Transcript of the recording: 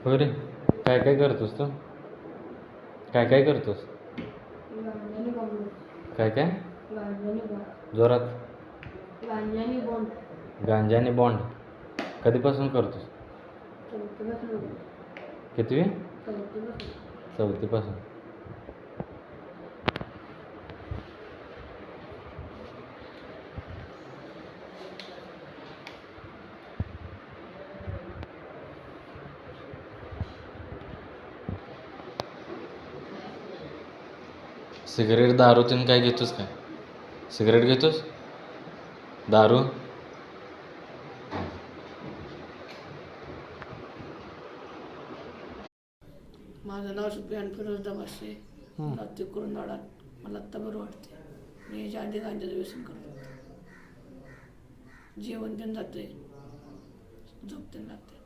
होय रे. काय काय करतोस तू? काय काय करतोस? गांजाने बॉम्ब काय काय? गांजाने बॉम्ब जोरात. गांजाने बॉम्ब गांजा आणि बॉन्ड कधीपासून करतोस? चौथीपासून कितवी? चौथीपासून चौथीपासून. सिगरेट दारू तीन काय घेतोस काय? सिगरेट घेतोस? दारू? माझं नाव सुफियान फिरोज दमाशे. रात्री कुरुंदवाडात. मला आत्ता बरं वाटते. मी याच्या आधी गांजाचं व्यसन करतो. जेवण पण जाते, झोप पण लागते.